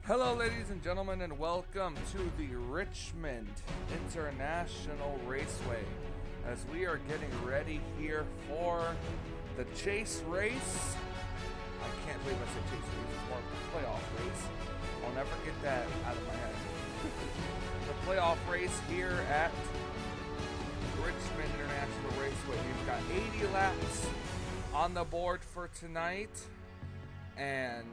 Hello ladies and gentlemen, and welcome to the Richmond International Raceway as we are getting ready here for the chase race. I can't believe I said chase race, it's more of a playoff race. I'll never get that out of my head. The playoff race here at Richmond International Raceway. We've got 80 laps on the board for tonight, and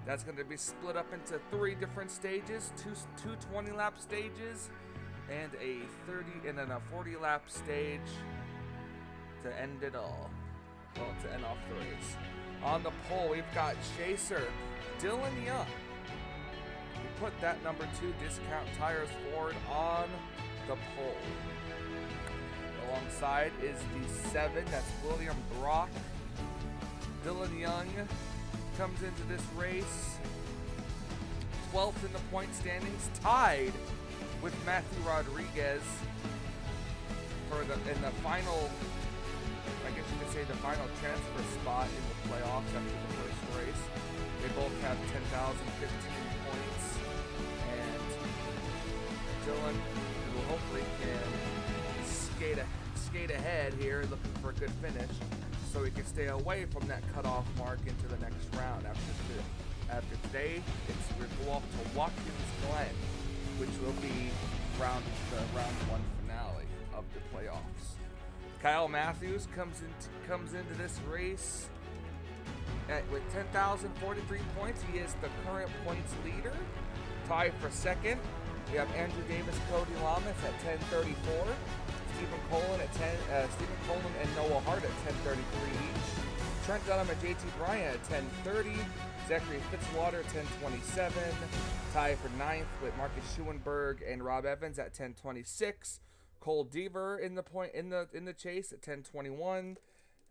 that's going to be split up into 3 different stages, two 20-lap stages, and a 30 and then a 40-lap stage to end it all. Well, to end off the race. On the pole, we've got Chaser Dylan Young. We put that number 2 Discount Tires Ford on the pole. Alongside is the 7, that's William Brock. Dylan Young comes into this race 12th in the point standings, tied with Matthew Rodriguez in the final, I guess you could say the final transfer spot in the playoffs after the first race. They both have 10,015 points, and Dylan, who hopefully can skate ahead here, looking for a good finish, so he can stay away from that cutoff mark into the next round. After today, we go off to Watkins Glen, which will be the round 1 finale of the playoffs. Kyle Matthews comes into this race with 10,043 points. He is the current points leader. Tied for second, we have Andrew Davis, Cody Lamas at 1034. Stephen Coleman and Noah Hart at 1033 each. Trent Dunham and JT Bryant at 1030. Zachary Fitzwater at 1027. Tie for 9th with Marcus Schuenberg and Rob Evans at 1026. Cole Deaver in the chase at 1021.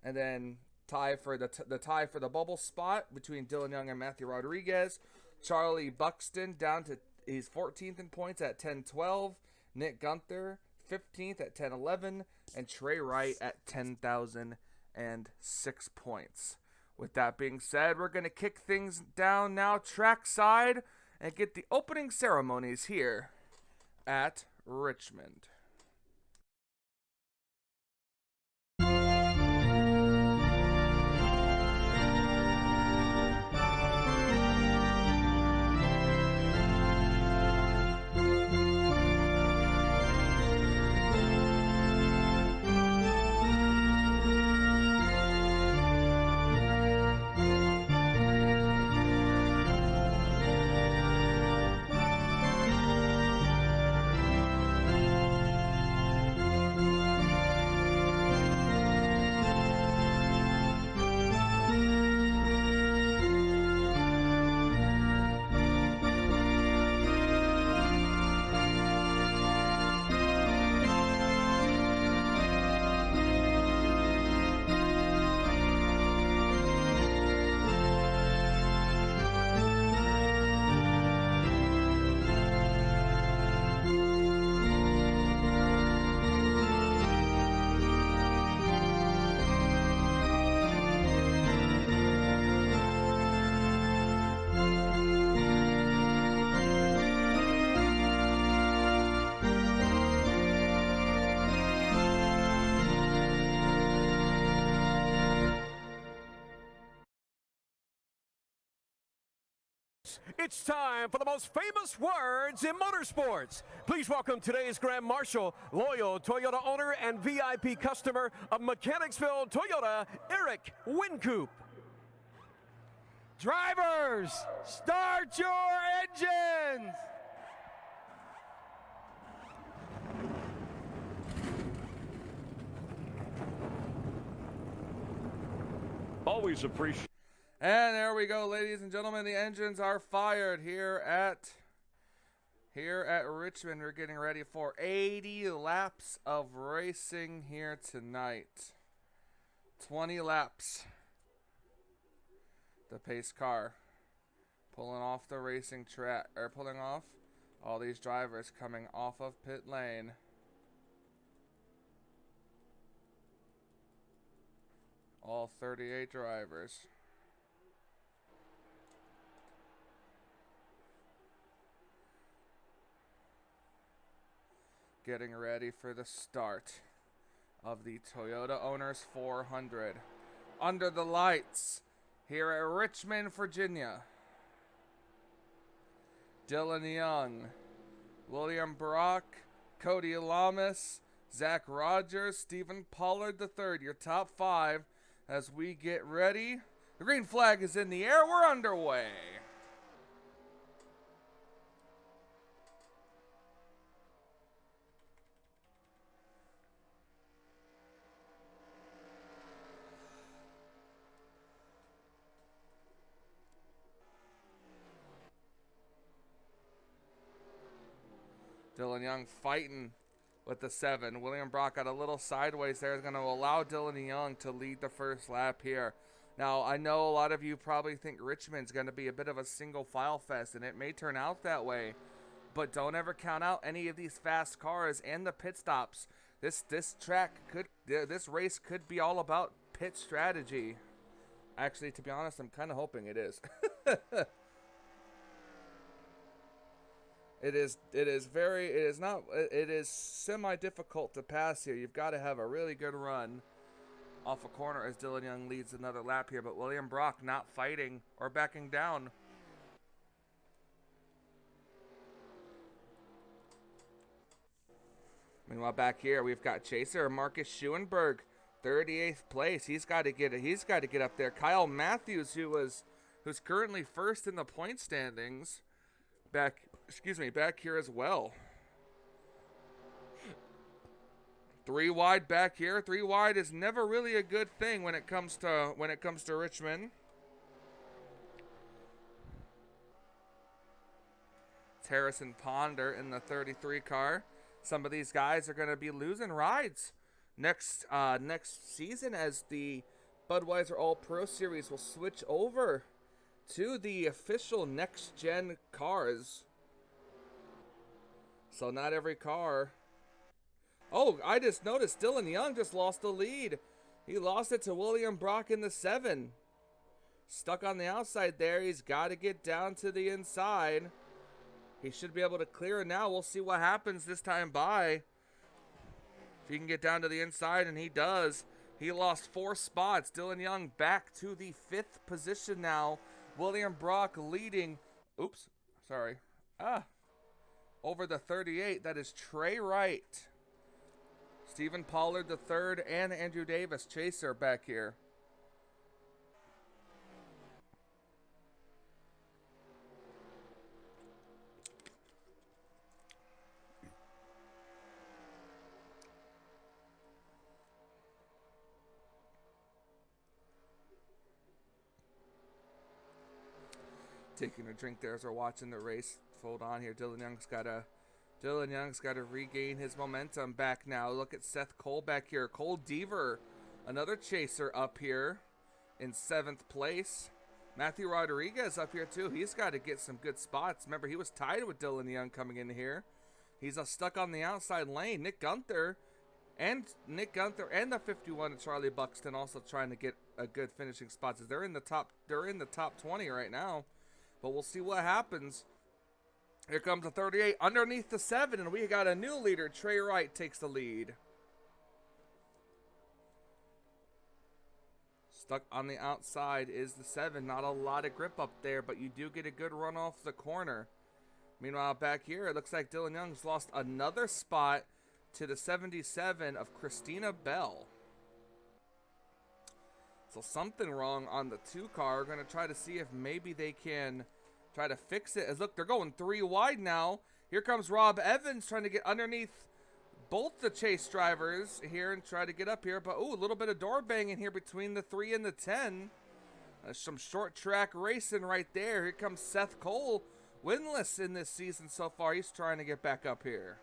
And then tie for the tie for the bubble spot between Dylan Young and Matthew Rodriguez. Charlie Buxton down to he's 14th in points at 1012. Nick Gunther 15th at 1011, and Trey Wright at 10,006 points. With that being said, we're going to kick things down now trackside and get the opening ceremonies here at Richmond. It's time for the most famous words in motorsports. Please welcome today's Grand Marshal, loyal Toyota owner and VIP customer of Mechanicsville Toyota, Eric Wincoop. Drivers, start your engines! Always appreciate. And there we go, ladies and gentlemen. The engines are fired here at Richmond. We're getting ready for 80 laps of racing here tonight. 20 laps. The pace car pulling off the racing track, or pulling off all these drivers coming off of pit lane. All 38 drivers. getting ready for the start of the Toyota Owners 400 under the lights here at Richmond, Virginia. Dylan Young, William Brock, Cody Lamas, Zach Rogers, Stephen Pollard III, your top 5 as we get ready. The green flag is in the air. We're underway. Dylan Young fighting with the 7. William Brock got a little sideways there. Is going to allow Dylan Young to lead the first lap here. Now, I know a lot of you probably think Richmond's going to be a bit of a single file fest, and it may turn out that way. But don't ever count out any of these fast cars and the pit stops. This race could be all about pit strategy. Actually, to be honest, I'm kind of hoping it is. It is semi-difficult to pass here. You've got to have a really good run off a corner as Dylan Young leads another lap here, but William Brock not fighting or backing down. Meanwhile, back here we've got Chaser Marcus Schuenberg, 38th place. He's got to get up there. Kyle Matthews, who's currently first in the point standings, back here as well. 3 wide back here. 3 wide is never really a good thing when it comes to Richmond. It's Harrison Ponder in the 33 car. Some of these guys are going to be losing rides next season as the Budweiser All Pro Series will switch over to the official next gen cars. So not every car. Oh, I just noticed Dylan Young just lost the lead. He lost it to William Brock in the 7. Stuck on the outside there. He's got to get down to the inside. He should be able to clear it now. We'll see what happens this time by. If he can get down to the inside, and he does. He lost 4 spots. Dylan Young back to the 5th position now. William Brock leading. Oops. Sorry. Over the 38. That is Trey Wright. Stephen Pollard III and Andrew Davis, Chaser, back here. Taking a drink there as we're watching the race fold on here. Dylan Young's got to regain his momentum back now. Look at Seth Cole back here. Cole Deaver, another Chaser up here in 7th place. Matthew Rodriguez up here too. He's got to get some good spots. Remember, he was tied with Dylan Young coming in here. He's stuck on the outside lane. Nick Gunther and the 51 Charlie Buxton also trying to get a good finishing spots. They're in the top 20 right now. But we'll see what happens. Here comes the 38 underneath the 7, and we got a new leader. Trey Wright takes the lead. Stuck on the outside is the 7. Not a lot of grip up there, but you do get a good run off the corner. Meanwhile, back here, it looks like Dylan Young's lost another spot to the 77 of Christina Bell. So something wrong on the 2 car. We're going to try to see if maybe they can try to fix it. As look, they're going 3 wide now. Here comes Rob Evans trying to get underneath both the chase drivers here and try to get up here. But, ooh, a little bit of door banging here between the 3 and the 10. Some short track racing right there. Here comes Seth Cole, winless in this season so far. He's trying to get back up here.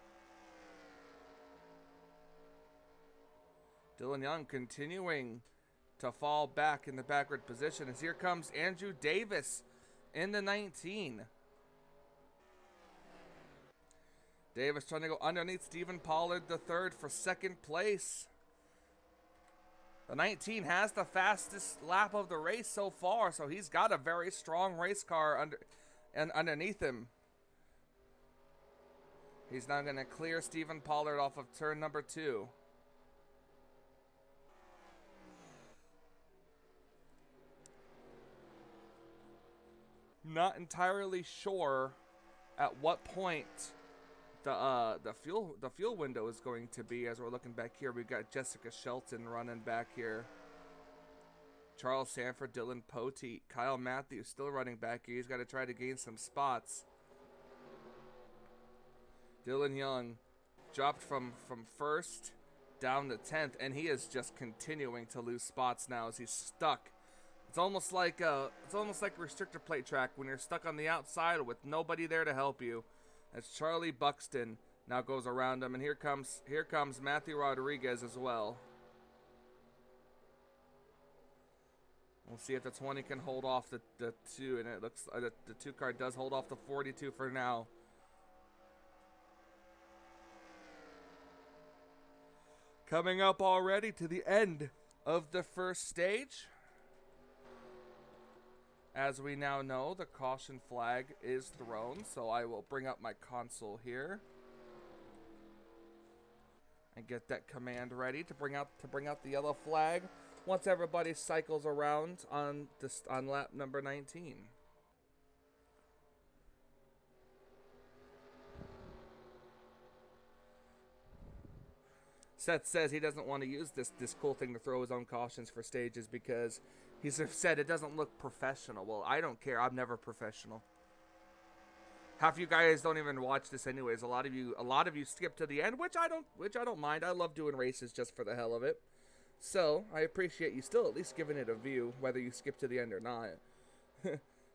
Dylan Young continuing to fall back in the backward position as here comes Andrew Davis in the 19. Davis trying to go underneath Stephen Pollard III for 2nd place. The 19 has the fastest lap of the race so far, so he's got a very strong race car underneath him. He's now going to clear Stephen Pollard off of turn number 2. Not entirely sure at what point the fuel window is going to be. As we're looking back here, we've got Jessica Shelton running back here. Charles Sanford, Dylan Poteet, Kyle Matthews still running back here. He's got to try to gain some spots. Dylan Young dropped from first down to 10th, and he is just continuing to lose spots now as he's stuck. It's almost like a restrictor plate track when you're stuck on the outside with nobody there to help you. As Charlie Buxton now goes around him, and here comes Matthew Rodriguez as well. We'll see if the 20 can hold off the 2, and it looks the 2 car does hold off the 42 for now. Coming up already to the end of the first stage. As we now know, the caution flag is thrown, so I will bring up my console here and get that command ready to bring out the yellow flag once everybody cycles around on lap number 19. Seth says he doesn't want to use this cool thing to throw his own cautions for stages because he said it doesn't look professional. Well, I don't care. I'm never professional. Half of you guys don't even watch this anyways. A lot of you skip to the end, which I don't mind. I love doing races just for the hell of it. So I appreciate you still at least giving it a view, whether you skip to the end or not.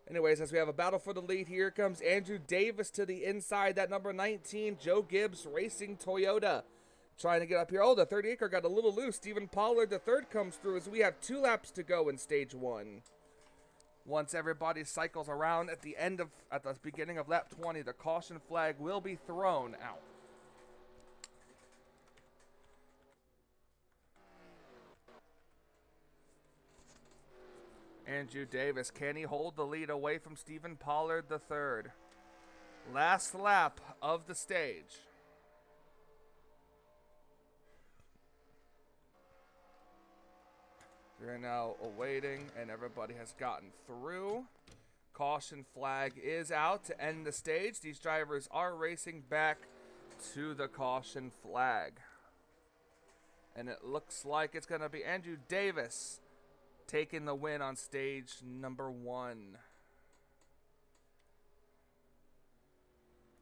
Anyways, as we have a battle for the lead, here comes Andrew Davis to the inside. That number 19, Joe Gibbs Racing Toyota, trying to get up here. Oh, the 38 car got a little loose. Stephen Pollard, the third, comes through as we have 2 laps to go in stage 1. Once everybody cycles around at the beginning of lap 20, the caution flag will be thrown out. Andrew Davis, can he hold the lead away from Stephen Pollard the third? Last lap of the stage. We're now awaiting, and everybody has gotten through. Caution flag is out to end the stage. These drivers are racing back to the caution flag. And it looks like it's going to be Andrew Davis taking the win on stage number 1.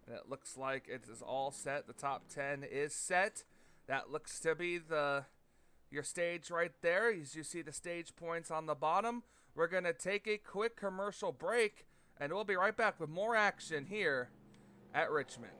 And it looks like it is all set. The top 10 is set. That looks to be your stage right there. As you see the stage points on the bottom. We're going to take a quick commercial break, and we'll be right back with more action here at Richmond.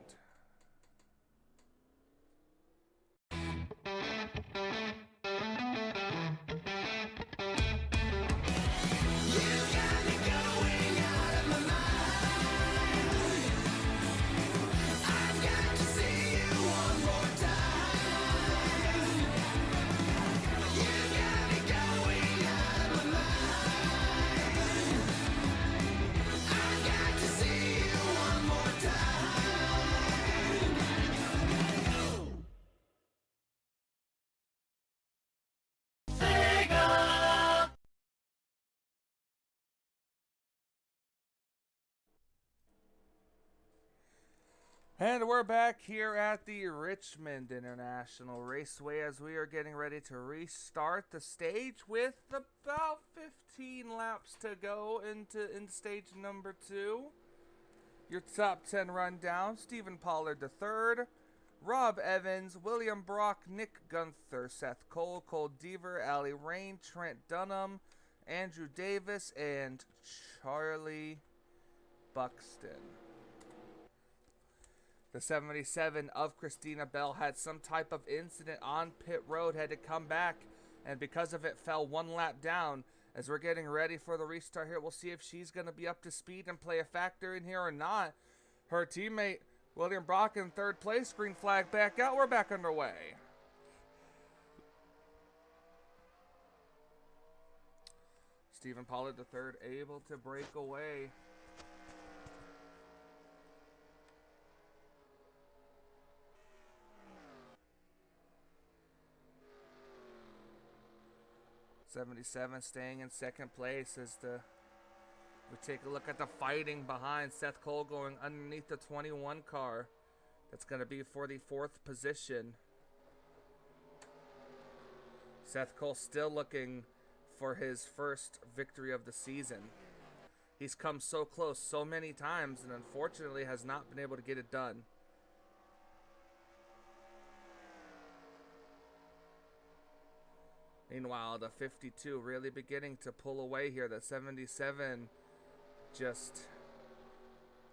And we're back here at the Richmond International Raceway as we are getting ready to restart the stage with about 15 laps to go into stage number 2. Your top 10 rundown: Stephen Pollard III, Rob Evans, William Brock, Nick Gunther, Seth Cole, Cole Deaver, Allie Rain, Trent Dunham, Andrew Davis, and Charlie Buxton. The 77 of Christina Bell had some type of incident on pit road, had to come back, and because of it fell 1 lap down. As we're getting ready for the restart here, we'll see if she's going to be up to speed and play a factor in here or not. Her teammate, William Brock, in 3rd place. Green flag back out. We're back underway. Stephen Pollard III able to break away. 77 staying in second place as we take a look at the fighting behind. Seth Cole going underneath the 21 car. That's going to be for the 4th position. Seth Cole still looking for his first victory of the season. He's come so close so many times and unfortunately has not been able to get it done. Meanwhile, the 52 really beginning to pull away here. The 77 just...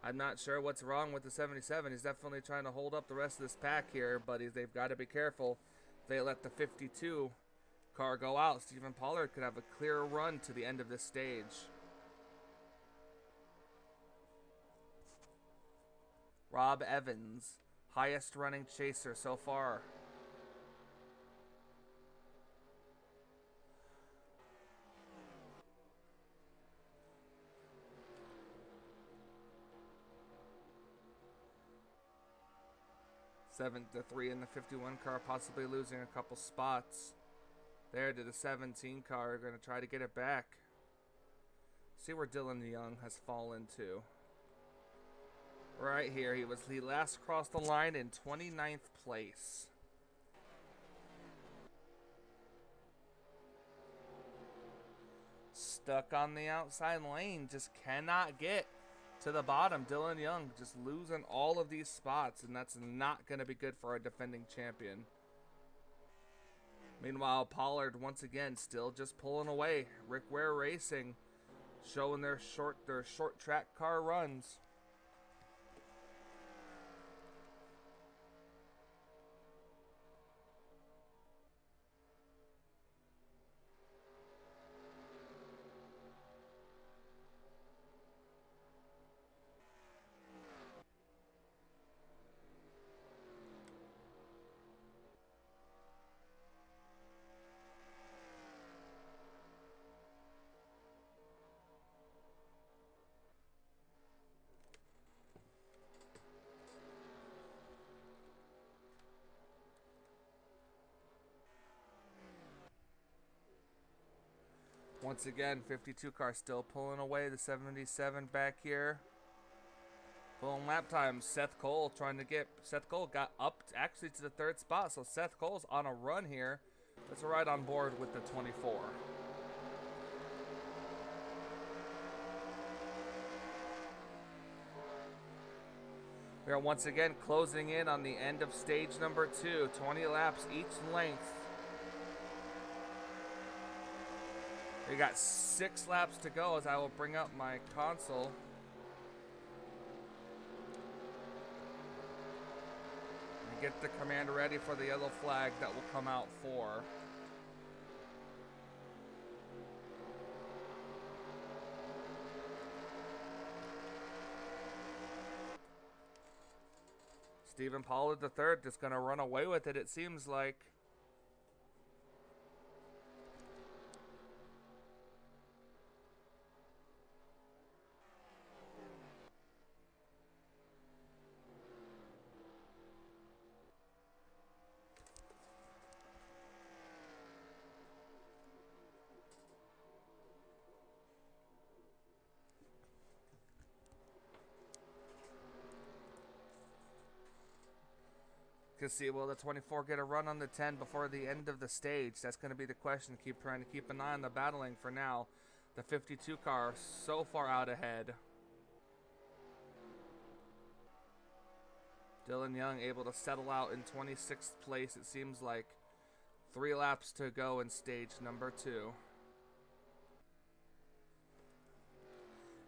I'm not sure what's wrong with the 77. He's definitely trying to hold up the rest of this pack here, but they've got to be careful. If they let the 52 car go out, Stephen Pollard could have a clear run to the end of this stage. Rob Evans, highest running chaser so far. The 3 in the 51 car, possibly losing a couple spots. There to the 17 car, going to try to get it back. See where Dylan Young has fallen to. Right here, he last crossed the line in 29th place. Stuck on the outside lane, just cannot get to the bottom. Dylan Young just losing all of these spots, and that's not going to be good for our defending champion. Meanwhile, Pollard once again still just pulling away. Rick Ware Racing showing their short track car runs. Once again, 52 car still pulling away. The 77 back here. Pulling lap times. Seth Cole got up actually to the 3rd spot. So Seth Cole's on a run here. Let's ride on board with the 24. We are once again closing in on the end of stage number 2. 20 laps each length. We got 6 laps to go as I will bring up my console. And get the command ready for the yellow flag that will come out for. Stephen Pollard III just going to run away with it, it seems like. See, will the 24 get a run on the 10 before the end of the stage? That's going to be the question. Trying to keep an eye on the battling for now. The 52 car so far out ahead. Dylan Young able to settle out in 26th place. It seems like 3 laps to go in stage number 2.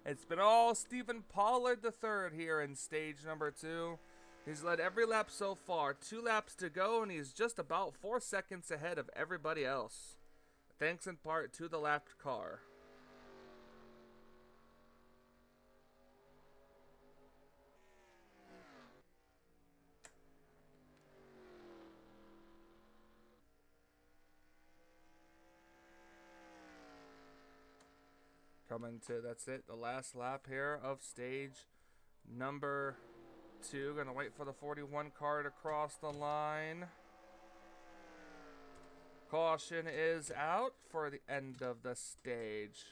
It's been all Stephen Pollard III here in stage number 2. He's led every lap so far. 2 laps to go, and he's just about 4 seconds ahead of everybody else. Thanks in part to the lapped car. Coming to, that's it, the last lap here of stage number 2. Gonna wait for the 41 car to cross the line. Caution is out for the end of the stage.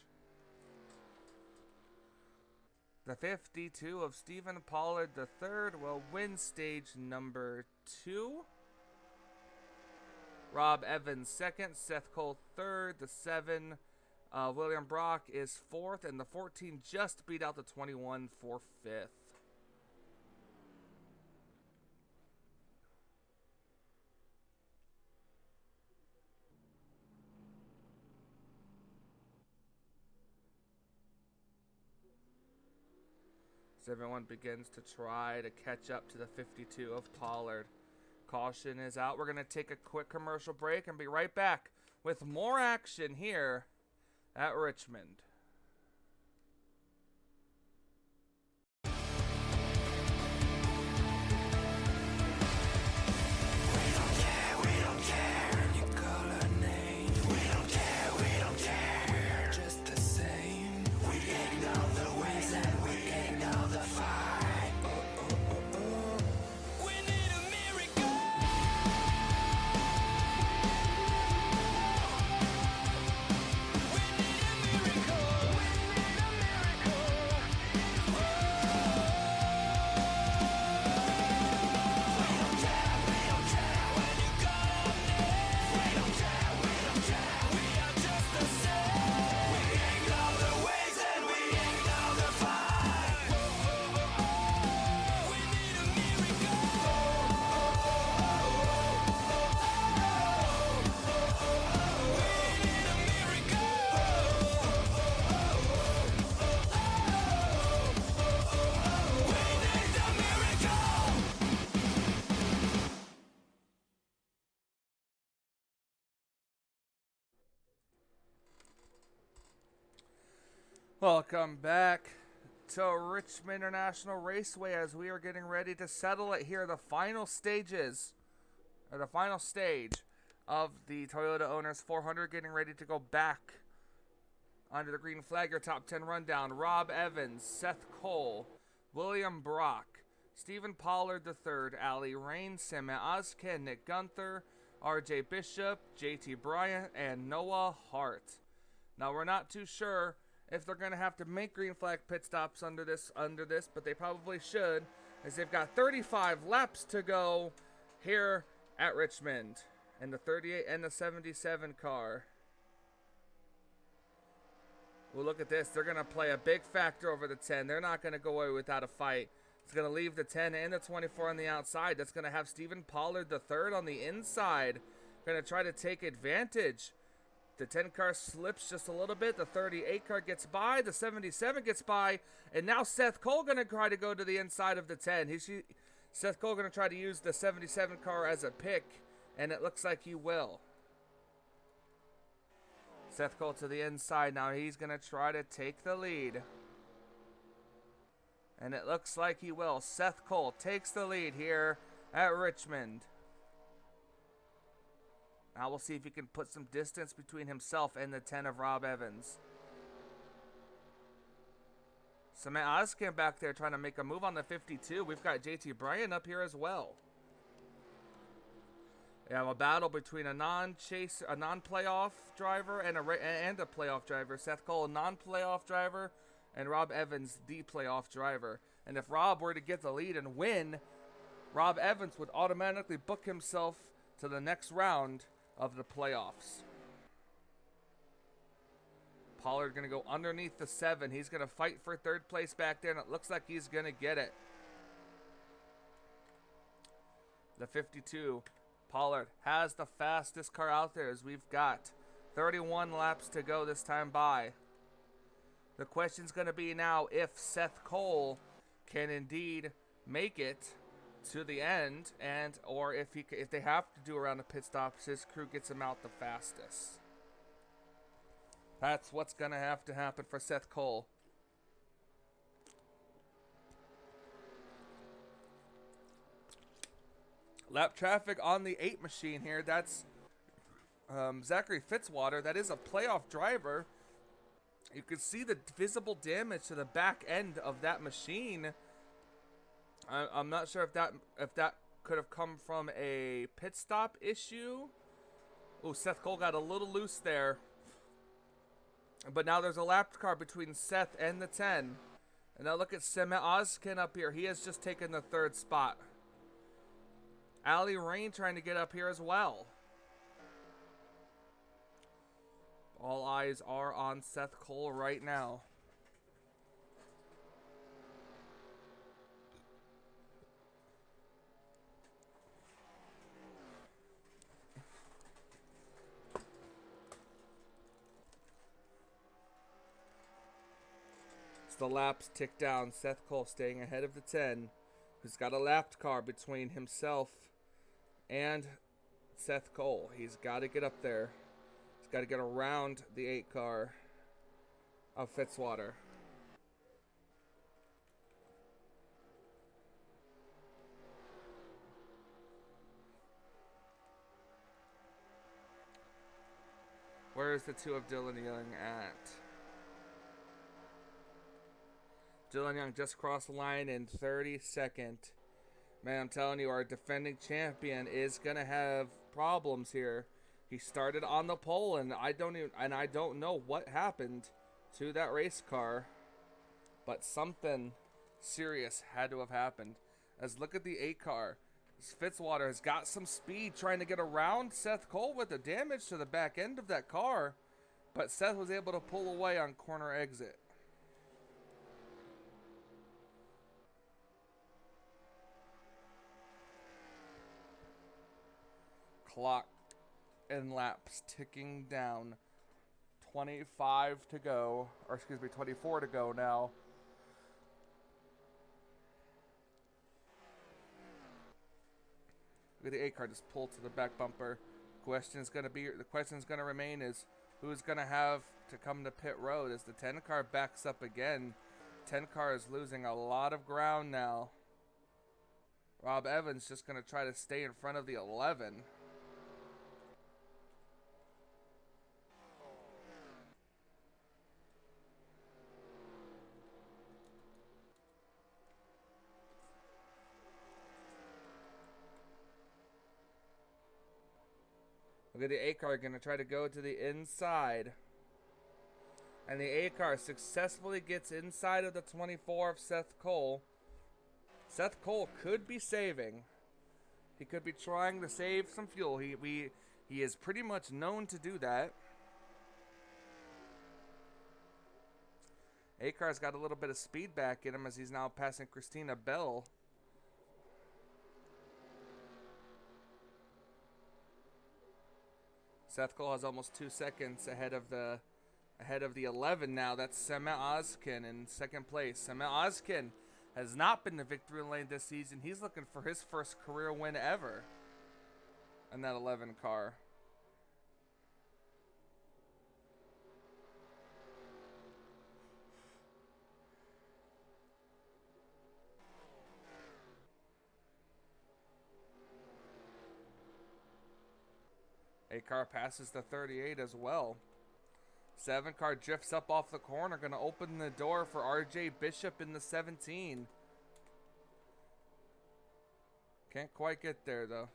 The 52 of Stephen Pollard III will win stage number 2. Rob Evans second, Seth Cole third, the 7 William Brock is 4th, and the 14 just beat out the 21 for 5th. So everyone begins to try to catch up to the 52 of Pollard. Caution is out. We're going to take a quick commercial break and be right back with more action here at Richmond. Welcome back to Richmond International Raceway as we are getting ready to settle it here. The final stages, or the final stage of the Toyota Owners 400, getting ready to go back under the green flag. Your top 10 rundown: Rob Evans, Seth Cole, William Brock, Stephen Pollard III, Ali Rain, Sam Ozken, Nick Gunther, RJ Bishop, JT Bryant, and Noah Hart. Now we're not too sure if they're going to have to make green flag pit stops under this, but they probably should, as they've got 35 laps to go here at Richmond in the 38 and the 77 car. Well, look at this. They're going to play a big factor over the 10. They're not going to go away without a fight. It's going to leave the 10 and the 24 on the outside. That's going to have Stephen Pollard III on the inside. Going to try to take advantage. The 10 car slips just a little bit. The 38 car gets by. The 77 gets by. And now Seth Cole going to try to go to the inside of the 10. Seth Cole going to try to use the 77 car as a pick. And it looks like he will. Seth Cole to the inside. Now he's going to try to take the lead. And it looks like he will. Seth Cole takes the lead here at Richmond. Now we'll see if he can put some distance between himself and the 10 of Rob Evans. Samant Ozcan back there trying to make a move on the 52. We've got JT Bryant up here as well. We have a battle between a non-playoff driver and a playoff driver. Seth Cole, a non-playoff driver, and Rob Evans, the playoff driver. And if Rob were to get the lead and win, Rob Evans would automatically book himself to the next round of the playoffs. Pollard going to go underneath the 7. He's going to fight for third place back there, and it looks like he's going to get it. The 52, Pollard has the fastest car out there, as we've got 31 laps to go this time by. The question's going to be now if Seth Cole can indeed make it to the end, or if they have to do around the pit stops, his crew gets him out the fastest. That's what's going to have to happen for Seth Cole. Lap traffic on the 8 machine here. That's Zachary Fitzwater. That is a playoff driver. You can see the visible damage to the back end of that machine. I'm not sure if that could have come from a pit stop issue, Oh, Seth Cole got a little loose there. But now there's a lap car between Seth and the 10. And now look at Semet Ozkin up here. He has just taken the 3rd spot. Ali Rain trying to get up here as well. All eyes are on Seth Cole right now. As the laps tick down, Seth Cole staying ahead of the 10, who's got a lapped car between himself and Seth Cole. He's got to get up there. He's got to get around the 8 car of Fitzwater. Where is the 2 of Dylan Young at? Dylan Young just crossed the line in 32nd. Man, I'm telling you, our defending champion is gonna have problems here. He started on the pole, and I don't know what happened to that race car, but something serious had to have happened. As look at the 8 car. Fitzwater has got some speed trying to get around Seth Cole with the damage to the back end of that car, but Seth was able to pull away on corner exit. Clock and laps ticking down. 25 to go, or excuse me, 24 to go now. Look at the 8 car just pull to the back bumper. The question is going to remain is who's going to have to come to pit road as the 10 car backs up again. 10 car is losing a lot of ground now. Rob Evans just going to try to stay in front of the 11. Look at the 8 car going to try to go to the inside. And the 8 car successfully gets inside of the 24 of Seth Cole. Seth Cole could be saving. He could be trying to save some fuel. He is pretty much known to do that. 8 car's got a little bit of speed back in him as he's now passing Christina Bell. Seth Cole has almost 2 seconds ahead of the 11 now. That's Semet Ozkin in 2nd place. Semet Ozkin has not been the victory lane this season. He's looking for his first career win ever in that 11 car. A car passes the 38 as well. 7 car drifts up off the corner, going to open the door for RJ Bishop in the 17. Can't quite get there though.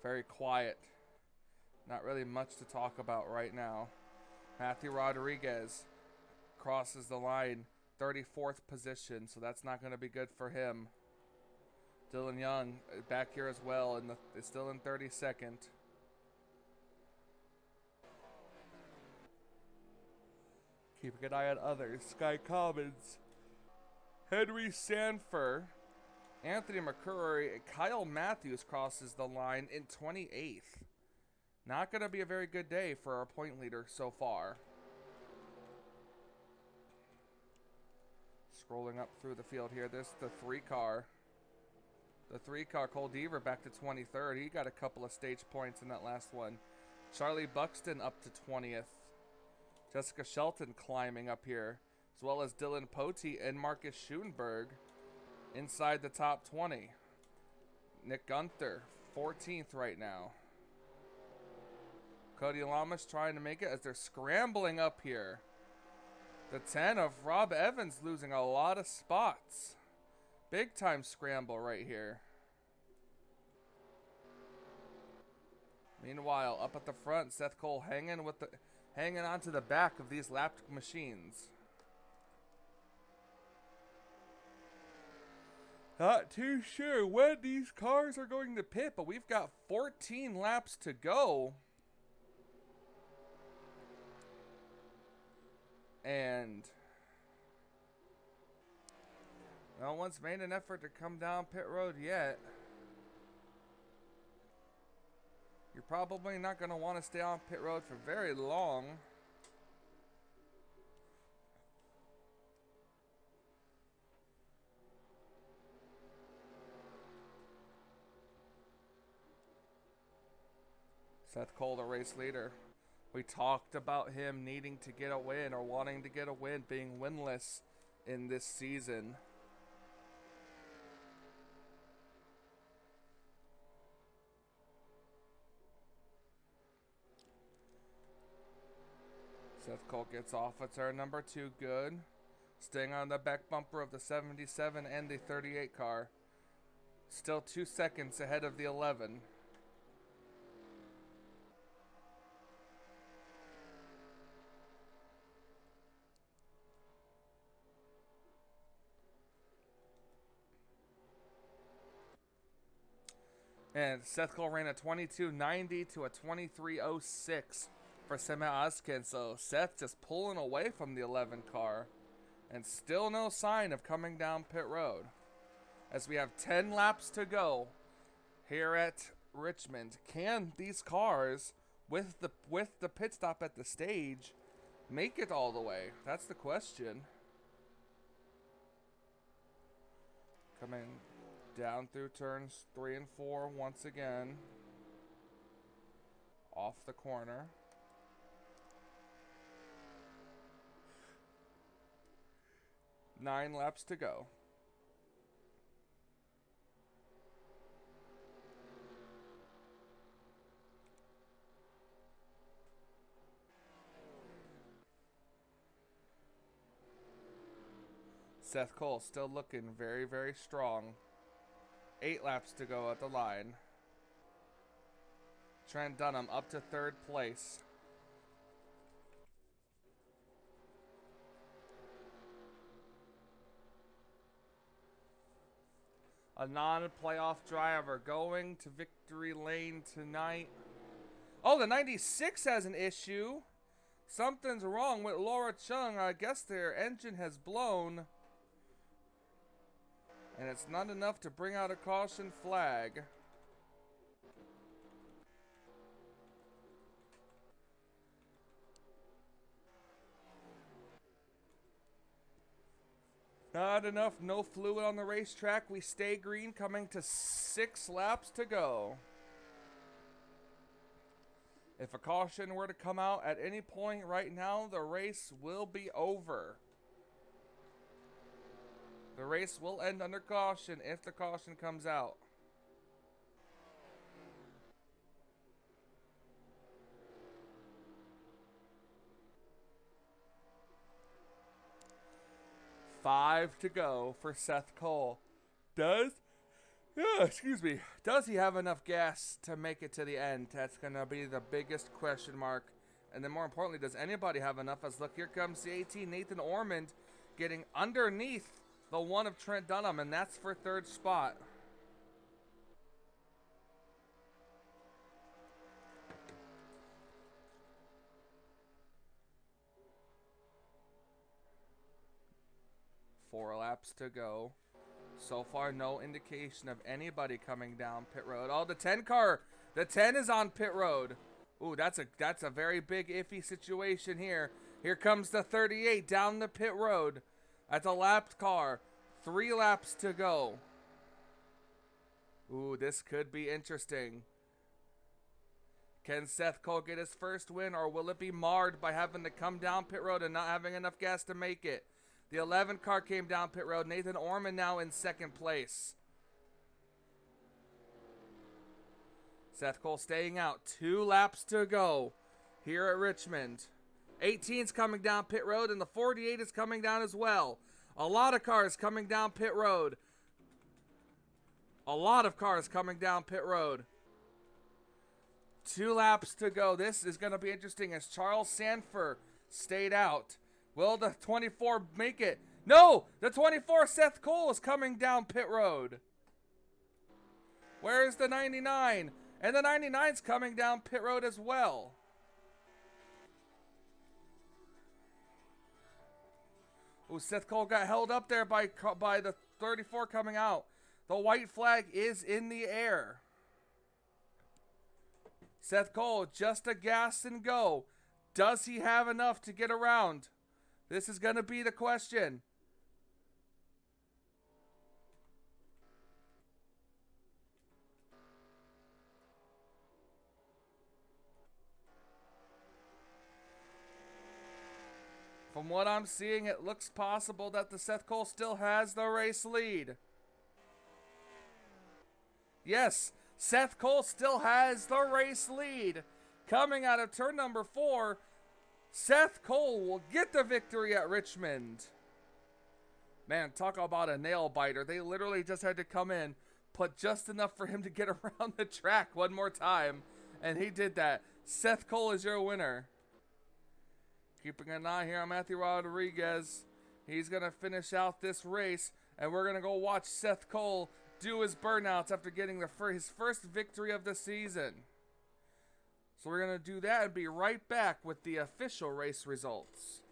Very quiet. Not really much to talk about right now. Matthew Rodriguez crosses the line, 34th position, so that's not going to be good for him. Dylan Young back here as well, and is still in 32nd. Keeping an eye on others. Sky Commons, Henry Sanford, Anthony McCurry, Kyle Matthews crosses the line in 28th. Not going to be a very good day for our point leader so far. Scrolling up through the field here, this the 3 car. The 3 car, Cole Deaver back to 23rd. He got a couple of stage points in that last one. Charlie Buxton up to 20th. Jessica Shelton climbing up here, as well as Dylan Potey and Marcus Schoenberg inside the top 20. Nick Gunther 14th right now. Cody Lamas trying to make it as they're scrambling up here. The 10 of Rob Evans losing a lot of spots. Big time scramble right here. Meanwhile, up at the front, Seth Cole hanging onto the back of these lapped machines. Not too sure when these cars are going to pit, but we've got 14 laps to go. And no one's made an effort to come down pit road yet. You're probably not going to want to stay on pit road for very long. Seth Cole, the race leader. We talked about him needing to get a win or wanting to get a win, being winless in this season. Seth Cole gets off at turn number 2, good. Staying on the back bumper of the 77 and the 38 car. Still 2 seconds ahead of the 11. And Seth Cole ran a 22.90 to a 23.06 for Sema Oskin. So Seth just pulling away from the 11 car. And still no sign of coming down pit road. As we have 10 laps to go here at Richmond. Can these cars, with the pit stop at the stage, make it all the way? That's the question. Coming down through turns 3 and 4 once again. Off the corner. Nine laps to go. Seth Cole still looking very, very strong. 8 laps to go at the line. Trent Dunham up to 3rd place. A non-playoff driver going to victory lane tonight. Oh, the 96 has an issue. Something's wrong with Laura Chung. I guess their engine has blown. And it's not enough to bring out a caution flag. Not enough, no fluid on the racetrack. We stay green, coming to 6 laps to go. If a caution were to come out at any point right now, the race will be over. The race will end under caution if the caution comes out. Five to go for Seth Cole. Does he have enough gas to make it to the end? That's going to be the biggest question mark. And then more importantly, does anybody have enough? As look, here comes the 18, Nathan Ormond, getting underneath the 1 of Trent Dunham, and that's for 3rd spot. Four laps to go. So far, no indication of anybody coming down pit road. Oh, the 10 car. The 10 is on pit road. Ooh, that's a very big iffy situation here. Here comes the 38 down the pit road. That's a lapped car. 3 laps to go. Ooh, this could be interesting. Can Seth Cole get his first win, or will it be marred by having to come down pit road and not having enough gas to make it? The 11 car came down pit road. Nathan Ormond now in 2nd place. Seth Cole staying out. 2 laps to go here at Richmond. 18's coming down pit road, and the 48 is coming down as well. A lot of cars coming down pit road. A lot of cars coming down pit road. 2 laps to go. This is going to be interesting as Charles Sanford stayed out. Will the 24 make it? No! The 24 Seth Cole is coming down pit road. Where is the 99? And the 99's coming down pit road as well. Oh, Seth Cole got held up there by the 34 coming out. The white flag is in the air. Seth Cole just a gas and go. Does he have enough to get around? This is going to be the question. From what I'm seeing, it looks possible that the Seth Cole still has the race lead. Yes, Seth Cole still has the race lead. Coming out of turn number 4, Seth Cole will get the victory at Richmond. Man, talk about a nail biter. They literally just had to come in, put just enough for him to get around the track one more time, and he did that. Seth Cole is your winner. Keeping an eye here on Matthew Rodriguez. He's going to finish out this race, and we're going to go watch Seth Cole do his burnouts after getting his first victory of the season. So we're going to do that and be right back with the official race results.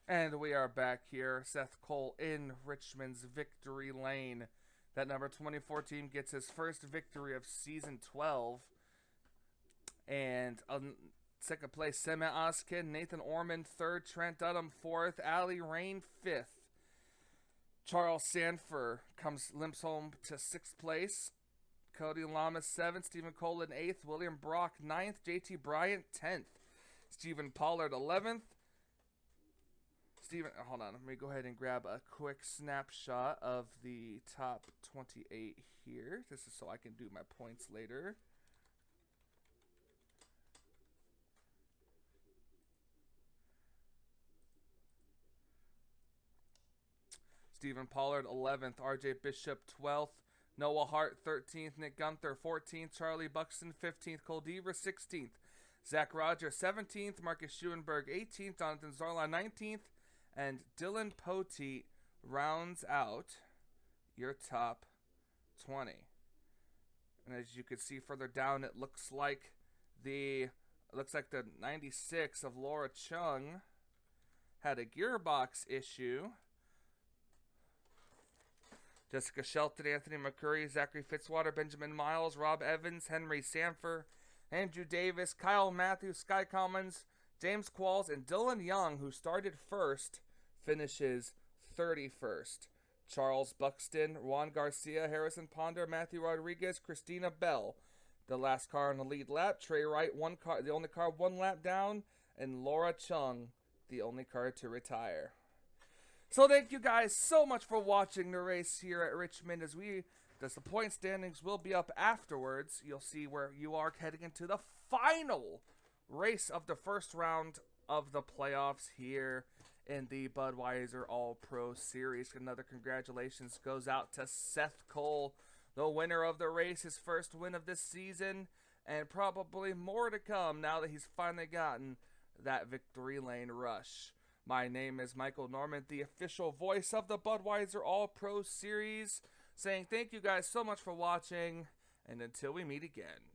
And we are back here. Seth Cole in Richmond's victory lane. That number 24 team gets his first victory of season 12. And second place, Sema Oskin, Nathan Ormond third, Trent Dunham fourth, Ali Rain fifth. Charles Sanford limps home to sixth place. Cody Lamas seventh, Stephen Colin eighth, William Brock ninth, JT Bryant 10th, Stephen Pollard 11th. Hold on, let me go ahead and grab a quick snapshot of the top 28 here. This is so I can do my points later. Stephen Pollard 11th, RJ Bishop 12th, Noah Hart 13th, Nick Gunther 14th, Charlie Buxton 15th, Cole Deaver 16th, Zach Rogers 17th, Marcus Schuenberg 18th, Jonathan Zarla 19th, and Dylan Poteet rounds out your top 20. And as you can see further down, it looks like the 96 of Laura Chung had a gearbox issue. Jessica Shelton, Anthony McCurry, Zachary Fitzwater, Benjamin Miles, Rob Evans, Henry Sanford, Andrew Davis, Kyle Matthews, Sky Commons, James Qualls, and Dylan Young, who started first, finishes 31st. Charles Buxton, Juan Garcia, Harrison Ponder, Matthew Rodriguez, Christina Bell, the last car on the lead lap. Trey Wright, the only car 1 lap down, and Laura Chung, the only car to retire. So thank you guys so much for watching the race here at Richmond. As the point standings will be up afterwards. You'll see where you are heading into the final race of the first round of the playoffs here in the Budweiser All-Pro Series. Another congratulations goes out to Seth Cole, the winner of the race, his first win of this season, and probably more to come now that he's finally gotten that victory lane rush. My name is Michael Norman, the official voice of the Budweiser All-Pro Series, saying thank you guys so much for watching, and until we meet again.